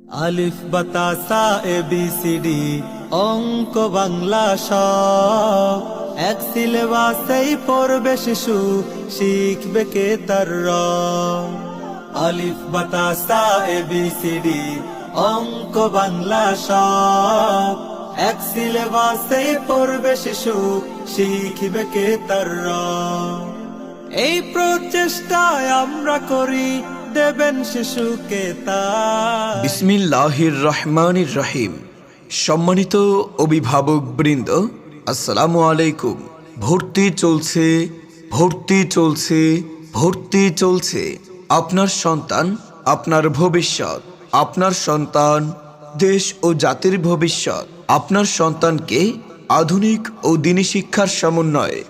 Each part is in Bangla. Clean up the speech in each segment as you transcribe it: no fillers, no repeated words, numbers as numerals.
আলিফ বাতা সা এ বি সি ডি অঙ্ক বাংলা স, এক সিলেবাসেই পড়বে শিশু, শিখবে কে তার র। আলিফ বাতা সা এ বি সি ডি অঙ্ক বাংলা স, এক সিলেবাসেই পড়বে শিশু, শিখবে কে তার র। এই প্রচেষ্টায় আমরা করি, দেবেন শিশুকে তা। বিসমিল্লাহির রহমানির রহিম। সম্মানিত অভিভাবক বৃন্দ, আসসালামু আলাইকুম। ভর্তি চলছে, ভর্তি চলছে, ভর্তি চলছে। আপনার সন্তান আপনার ভবিষ্যৎ, আপনার সন্তান দেশ ও জাতির ভবিষ্যৎ। আপনার সন্তানকে আধুনিক ও দিনী শিক্ষার সমন্বয়ে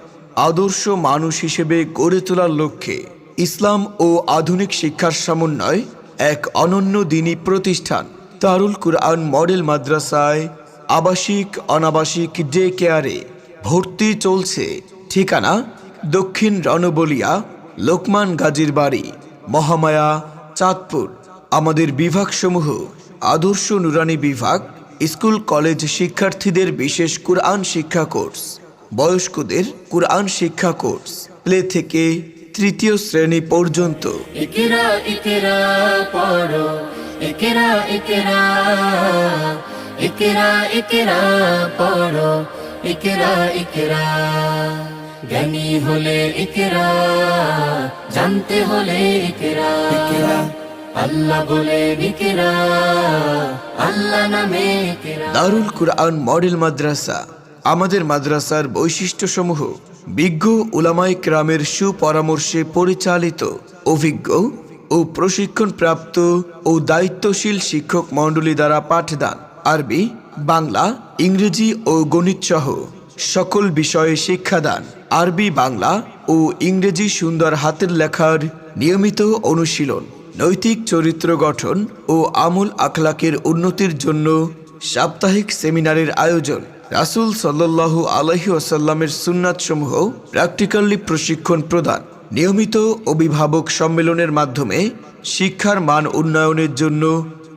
আদর্শ মানুষ হিসেবে গড়ে তোলার লক্ষ্যে ইসলাম ও আধুনিক শিক্ষার সমন্বয় এক অনন্য দিনী প্রতিষ্ঠান দারুল কুরআন মডেল মাদ্রাসায় আবাসিক অনাবাসিক ডে কেয়ারে ভর্তি চলছে। ঠিকানা দক্ষিণ রণবলিয়া, লোকমান গাজীর বাড়ি, মহামায়া, চাঁদপুর। আমাদের বিভাগসমূহ আদর্শ নুরানি বিভাগ, স্কুল কলেজ শিক্ষার্থীদের বিশেষ কুরআন শিক্ষা কোর্স, বয়স্কদের কুরআন শিক্ষা কোর্স, প্লে থেকে তৃতীয় শ্রেণী পর্যন্ত। ইকরা ইকরা পড়ো, ইকরা ইকরা, ইকরা ইকরা পড়ো, ইকরা ইকরা। জ্ঞানী হলে ইকরা, জানতে হলে ইকরা। আল্লাহ বলে ইকরা, আল্লাহ নামে ইকরা। দারুল কুরআন মডেল মাদ্রাসা। আমাদের মাদ্রাসার বৈশিষ্ট্যসমূহ: বিজ্ঞ উলামায়ে কেরামের সুপরামর্শে পরিচালিত, অভিজ্ঞ ও প্রশিক্ষণপ্রাপ্ত ও দায়িত্বশীল শিক্ষক মণ্ডলী দ্বারা পাঠদান, আরবি, বাংলা, ইংরেজি ও গণিত সহ সকল বিষয়ে শিক্ষাদান, আরবি, বাংলা ও ইংরেজি সুন্দর হাতের লেখার নিয়মিত অনুশীলন, নৈতিক চরিত্র গঠন ও আমল আখলাকের উন্নতির জন্য সাপ্তাহিক সেমিনারের আয়োজন, রাসূল সাল্লাল্লাহু আলাইহি ওয়াসাল্লামের সুন্নাত সমূহ প্র্যাকটিক্যালি প্রশিক্ষণ প্রদান, নিয়মিত অভিভাবক সম্মেলনের মাধ্যমে শিক্ষার মান উন্নয়নের জন্য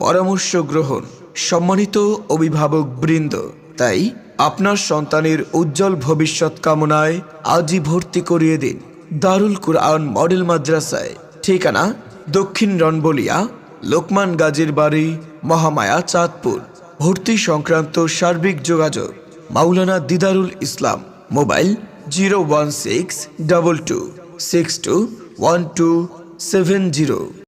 পরামর্শ গ্রহণ। সম্মানিত অভিভাবক বৃন্দ, তাই আপনার সন্তানের উজ্জ্বল ভবিষ্যৎ কামনায় আজই ভর্তি করিয়ে দিন দারুল কুরআন মডেল মাদ্রাসায়। ঠিকানা দক্ষিণ রণবলিয়া, লোকমান গাজীর বাড়ি, মহামায়া, চাঁদপুর। ভর্তি সংক্রান্ত সার্বিক যোগাযোগ মাওলানা দিদারুল ইসলাম, মোবাইল 01622621270।